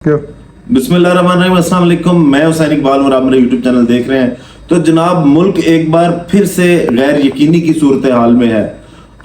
बिस्मिल्लाहिर्रहमानिर्रहीम, अस्सलाम वालेकुम। मैं हुसैन इकबाल और आप मेरा यूट्यूब चैनल देख रहे हैं। तो जनाब, मुल्क एक बार फिर से गैर यकीनी की सूरत हाल में है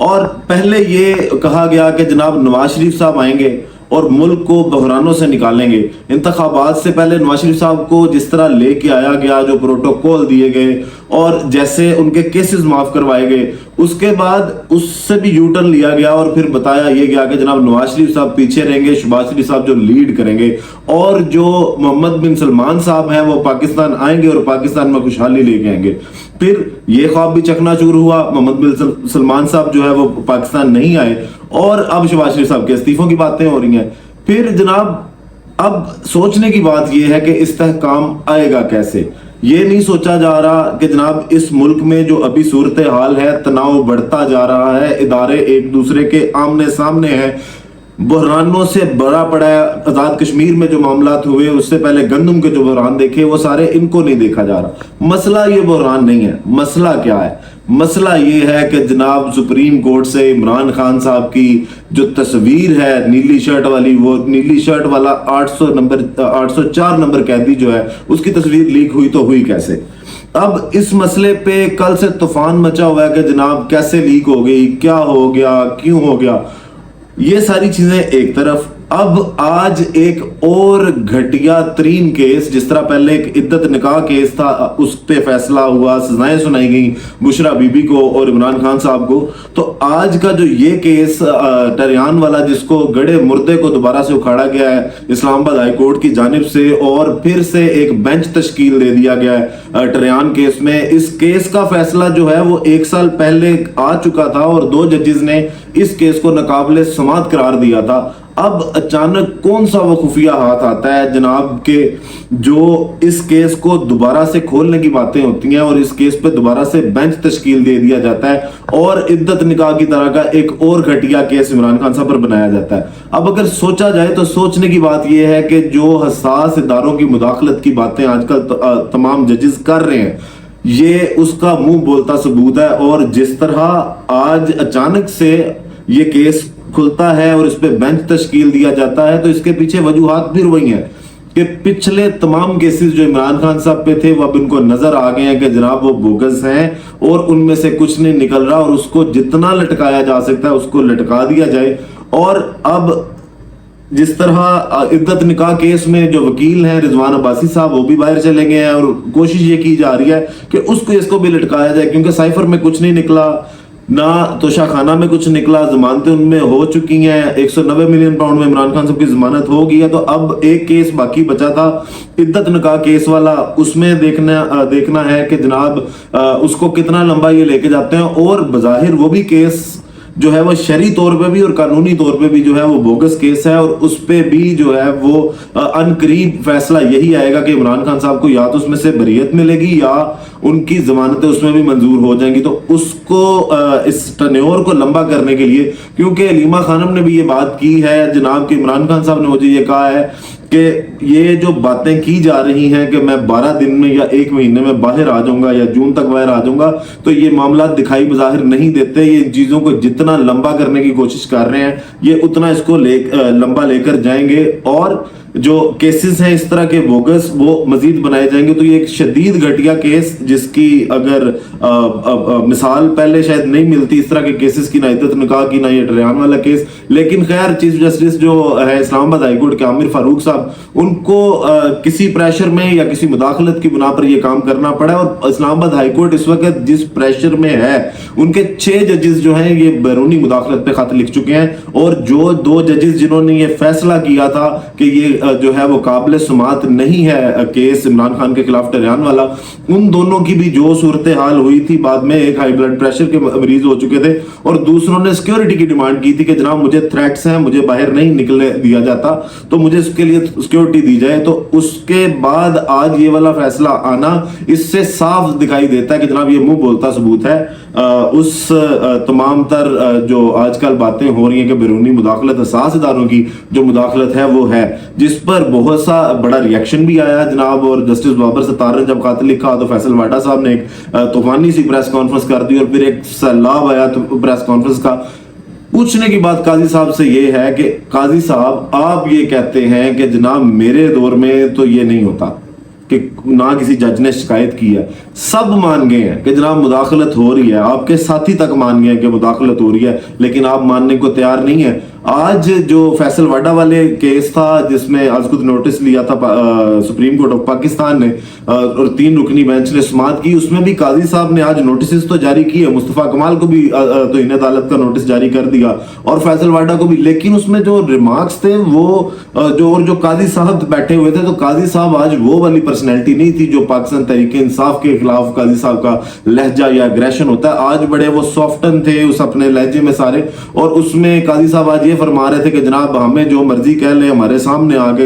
और पहले ये कहा गया कि जनाब नवाज शरीफ साहब आएंगे और मुल्क को बहरानों से निकालेंगे। इंतखाबात से पहले नवाज शरीफ साहब को जिस तरह लेके आया गया, जो प्रोटोकॉल दिए गए और जैसे उनके केसेस माफ करवाए गए, उसके बाद उससे भी यू टर्न लिया गया और फिर बताया ये गया कि जनाब नवाज शरीफ साहब पीछे रहेंगे, शहबाज शरीफ साहब जो लीड करेंगे और जो मोहम्मद बिन सलमान साहब हैं वो पाकिस्तान आएंगे और पाकिस्तान में खुशहाली लेके आएंगे। फिर ये ख्वाब भी चकनाचूर हुआ, मोहम्मद बिन सलमान साहब जो है वो पाकिस्तान नहीं आए और अब शहबाज शरीफ साहब के इस्तीफों की बातें हो रही हैं। फिर जनाब अब सोचने की बात यह है कि इस्तेहकाम आएगा कैसे। ये नहीं सोचा जा रहा कि जनाब इस मुल्क में जो अभी सूरत हाल है, तनाव बढ़ता जा रहा है, इदारे एक दूसरे के आमने सामने हैं, बहरानों से बड़ा पड़ा है। आजाद कश्मीर में जो मामलात हुए, उससे पहले गंदम के जो बहरान देखे, वो सारे इनको नहीं देखा जा रहा। मसला ये बहरान नहीं है। मसला क्या है? मसला ये है कि जनाब सुप्रीम कोर्ट से इमरान खान साहब की जो तस्वीर है नीली शर्ट वाली, वो नीली शर्ट वाला 804 नंबर कैदी जो है, उसकी तस्वीर लीक हुई तो हुई कैसे? अब इस मसले पे कल से तूफान मचा हुआ है कि जनाब कैसे लीक हो गई, क्या हो गया, क्यों हो गया। ये सारी चीजें एक तरफ। अब आज एक और घटिया तरीन केस, जिस तरह पहले एक इद्दत निकाह केस था, उस पे फैसला हुआ, सजाएं सुनाई गई बुशरा बीबी को और इमरान खान साहब को, तो आज का जो ये केस टरियान वाला, जिसको गड़े मुर्दे को दोबारा से उखाड़ा गया है इस्लामाबाद हाई कोर्ट की जानिब से और फिर से एक बेंच तश्कील दे दिया गया है टरियान केस में। इस केस का फैसला जो है वो 1 साल पहले आ चुका था और 2 जजेस ने इस केस को नाकाबिले समाअत करार दिया था। अब अचानक कौन सा वो खुफिया हाथ आता है जनाब के जो इस केस को दोबारा से खोलने की बातें होती हैं और इस केस पे दोबारा से बेंच तश्कील दे दिया जाता है और इद्दत निकाह की तरह का एक और घटिया केस इमरान खान साहब पर बनाया जाता है। अब अगर सोचा जाए तो सोचने की बात यह है कि जो हसास इदारों की मुदाखलत की बातें आजकल तमाम जजेस कर रहे हैं, ये उसका मुंह बोलता सबूत है। और जिस तरह आज अचानक से ये केस खुलता है और इस पे बेंच तश्कील दिया जाता है, तो इसके पीछे वजूहात भी वही हैं कि पिछले तमाम केसेस जो इमरान खान साहब पे थे वो अब इनको नजर आ गए हैं कि जनाब वो बोगस हैं और उनमें से कुछ नहीं निकल रहा और उसको जितना लटकाया जा सकता है उसको लटका दिया जाए। और अब जिस तरह इद्दत निकाह केस में जो वकील हैं रिजवान अब्बासी साहब, वो भी बाहर चले गए हैं और कोशिश ये की जा रही है कि उसको इसको भी लटकाया जाए, क्योंकि साइफर में कुछ नहीं निकला, ना तो शाखाना में कुछ निकला, जमानतें उनमें हो चुकी हैं, 190 मिलियन पाउंड में इमरान खान साहब की जमानत हो गई है। तो अब एक केस बाकी बचा था इद्दत निकाह केस वाला, उसमें देखना है कि जनाब उसको कितना लंबा ये लेके जाते हैं। और बज़ाहिर वो भी केस जो है वो शरई तौर पे भी और कानूनी तौर पे भी जो है वो बोगस केस है और उस पे भी जो है वो अनकरीब फैसला यही आएगा कि इमरान खान साहब को या तो उसमें से बरीयत मिलेगी या उनकी जमानतें उसमें भी मंजूर हो जाएंगी। तो उसको इस टन्योर को लंबा करने के लिए, क्योंकि अलीमा खानम ने भी ये बात की है जनाब कि इमरान खान साहब ने मुझे ये कहा है कि ये जो बातें की जा रही हैं कि मैं 12 दिन में या 1 महीने में बाहर आ जाऊंगा या जून तक बाहर आ जाऊंगा, तो ये मामला दिखाई बज़ाहिर नहीं देते। ये चीजों को जितना लंबा करने की कोशिश कर रहे हैं, ये उतना इसको लंबा लेकर जाएंगे और जो केसेस हैं इस तरह के बोगस वो मजीद बनाए जाएंगे। तो ये एक शदीद घटिया केस, जिसकी अगर मिसाल पहले शायद नहीं मिलती इस तरह के केसेस की, ना इद्दत निकाह की, ना ये टरियान वाला केस। लेकिन खैर चीफ जस्टिस जो है इस्लामाबाद हाई कोर्ट के आमिर फारूक साहब, उनको किसी प्रेशर में या किसी मुदाखलत की बुना पर ये काम करना पड़ा और इस्लामाबाद हाई कोर्ट इस वक्त जिस प्रेशर में है, उनके 6 जजेस जो हैं ये बैरूनी मुदाखलत पे खत लिख चुके हैं और जो 2 जजेस जिन्होंने ये फैसला किया था कि ये जो है वो काबिल समाअत नहीं है केस इमरान खान के खिलाफ टरियान वाला, उन दोनों की भी जो सूरत हाल हुई थी, बाद में एक हाई ब्लड प्रेशर के मरीज हो चुके थे और दूसरों ने सिक्योरिटी की डिमांड की थी कि जनाब मुझे थ्रेट्स हैं, मुझे बाहर नहीं निकलने दिया जाता, तो मुझे इसके लिए सिक्योरिटी दी जाए। तो उसके बाद आज ये वाला फैसला आना, इससे साफ दिखाई देता है कि जनाब ये मुंह बोलता सबूत है उस तमाम तर जो आजकल बातें हो रही हैं कि बैरूनी मुदाखलत, हसास इदारों की जो मुदाखलत है वो है, जिस पर बहुत सा बड़ा रिएक्शन भी आया जनाब। और जस्टिस बाबर सत्तार ने जब खत लिखा तो फैसल वाटा साहब ने एक तूफानी सी प्रेस कॉन्फ्रेंस कर दी और फिर एक सैलाब आया तो प्रेस कॉन्फ्रेंस का। पूछने की बात काजी साहब से ये है कि काजी साहब आप ये कहते हैं कि जनाब मेरे दौर में तो ये नहीं होता, कि ना किसी जज ने शिकायत की है, सब मान गए हैं कि जनाब मुदाखलत हो रही है, आपके साथी तक मान गए हैं कि मुदाखलत हो रही है, लेकिन आप मानने को तैयार नहीं है। आज जो फैसल वाडा वाले केस था जिसमें आज खुद नोटिस लिया था सुप्रीम कोर्ट ऑफ पाकिस्तान ने और 3 रुकनी बेंच ने समाअत की, उसमें भी काजी साहब ने आज नोटिस तो जारी किए, मुस्तफा कमाल को भी तौहीन अदालत का नोटिस जारी कर दिया और फैसल वाडा को भी, लेकिन उसमें जो रिमार्क्स थे वो जो काजी साहब बैठे हुए थे, तो काजी साहब आज वो वाली पर्सनैलिटी नहीं थी जो पाकिस्तान तहरीक इंसाफ के खिलाफ काजी साहब का लहजा या एग्रेशन होता है। आज बड़े वो सॉफ्टन थे उस अपने लहजे में सारे, और उसमें काजी साहब आज फरमा रहे थे कि जनाब हमें जो मर्जी कह ले, हमारे सामने आके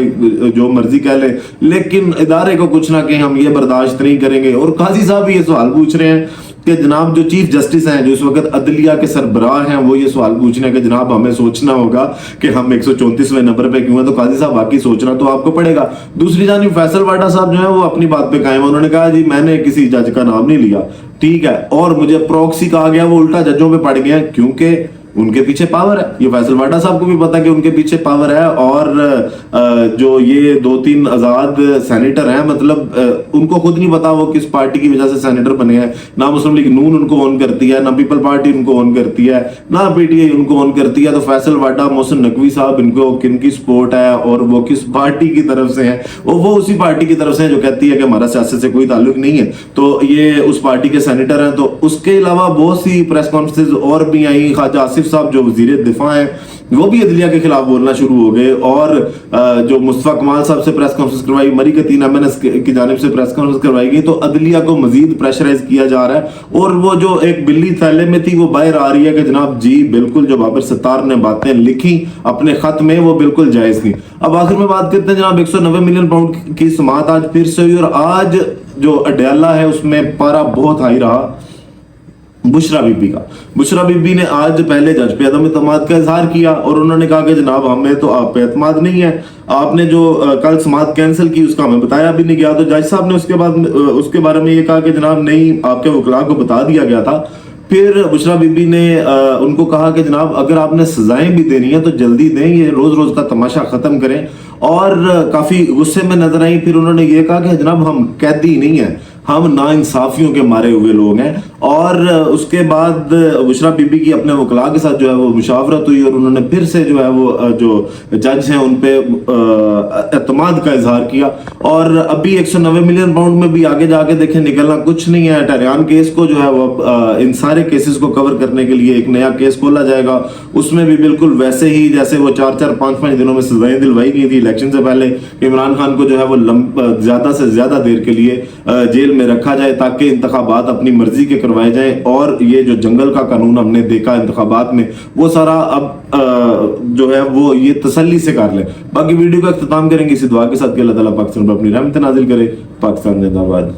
जो मर्जी कह ले, लेकिन इदारे को कुछ ना कहें हम ये बर्दाश्त नहीं करेंगे। और काजी साहब ये सवाल पूछ रहे हैं कि जनाब जो चीफ जस्टिस हैं जो इस वक्त अदलिया के सरबराह हैं वो ये सवाल पूछ रहे हैं कि जनाब हमें सोचना होगा कि हम 134वें नंबर पे क्यों हैं। तो काजी साहब बाकी सोचना तो आपको पड़ेगा। दूसरी जानिब फैसल वाडा साहब जो है वो अपनी बात पे कायम है, उन्होंने कहा जी मैंने किसी जज का नाम नहीं लिया, ठीक है, और मुझे प्रॉक्सी कहा गया, वो उल्टा जजों पे पड़ गया क्योंकि उनके पीछे पावर है। ये फैसल वाडा साहब को भी पता कि उनके पीछे पावर है, और जो ये 2-3 आजाद सेनेटर हैं, मतलब उनको खुद नहीं पता वो किस पार्टी की वजह से सेनेटर बने हैं। ना मुस्लिम लीग नून उनको ओन करती है, ना पीपल पार्टी उनको ओन करती है, ना पीटीआई उनको ओन करती है। तो फैसल वाडा, मोहसिन नकवी साहब, इनको किनकी सपोर्ट है और वो किस पार्टी की तरफ से है, वो उसी पार्टी की तरफ से है जो कहती है कि हमारा सियासत से कोई ताल्लुक नहीं है। तो ये उस पार्टी के सेनेटर हैं। तो उसके अलावा बहुत सी प्रेस कॉन्फ्रेंस और भी आई। ख्वाजा आसिफ साहब जो वजीर दिफा हैं वो भी अदलिया के खिलाफ बोलना शुरू हो गए, और जो मुस्तफा कमाल साहब से प्रेस कॉन्फ्रेंस करवाई, मरी के 3 MNS की जानिब से प्रेस कॉन्फ्रेंस करवाई गई, तो अदलिया को मजीद प्रेशराइज किया जा रहा है। और वो जो एक बिल्ली थैले में थी वो बाहर आ रही है कि जनाब जी बिल्कुल जो बाबर सत्तार ने बातें लिखी अपने खत में वो बिल्कुल जायज थी। अब आखिर में बात करते हैं जनाब 190 मिलियन पाउंड की समाअत आज फिर से हुई, और आज जो अडयाला है उसमें पारा बहुत हाई रहा बुशरा बीबी का। बुशरा बीबी ने आज पहले जज पे अदम एतमाद का इजहार किया और उन्होंने कहा कि जनाब हमें तो आप पे एतमाद नहीं है, आपने जो कल समाअत कैंसिल की उसका हमें बताया भी नहीं गया। तो जज साहब ने उसके बाद उसके बारे में ये कहा कि जनाब नहीं, आपके वकला को बता दिया गया था। फिर बुशरा बीबी ने उनको कहा कि जनाब अगर आपने सजाएं भी देनी है तो जल्दी दें, ये रोज रोज का तमाशा खत्म करें, और काफी गुस्से में नजर आई। फिर उन्होंने ये कहा कि जनाब हम कैदी नहीं है, हम नाइंसाफियों के मारे हुए लोग हैं। और उसके बाद बुशरा बीबी की अपने वकला के साथ जो है वो मुशावरत हुई और उन्होंने फिर से जो है वो जो जज हैं उन पे एतमाद का इजहार किया। और अभी 190 मिलियन पाउंड में भी आगे जाके देखें निकलना कुछ नहीं है। टहरियान केस को जो है वो इन सारे केसेस को कवर करने के लिए एक नया केस खोला जाएगा, उसमें भी बिल्कुल वैसे ही जैसे वो 4-4, 5-5 दिनों में सजाएं दिलवाई गई थी इलेक्शन से पहले। इमरान खान को जो है वो ज्यादा से ज्यादा देर के लिए जेल में रखा जाए ताकि इंतखाबात अपनी मर्जी के करवाए जाएं। और ये जो जंगल का कानून हमने देखा इंतखाबात में, वो सारा अब जो है वो ये तसल्ली से कर ले। बाकी वीडियो का इख्तिताम करेंगे इसी दुआ के साथ कि अल्लाह ताला पाकिस्तान पर अपनी रहमत नाजिल करे। पाकिस्तान जिंदाबाद।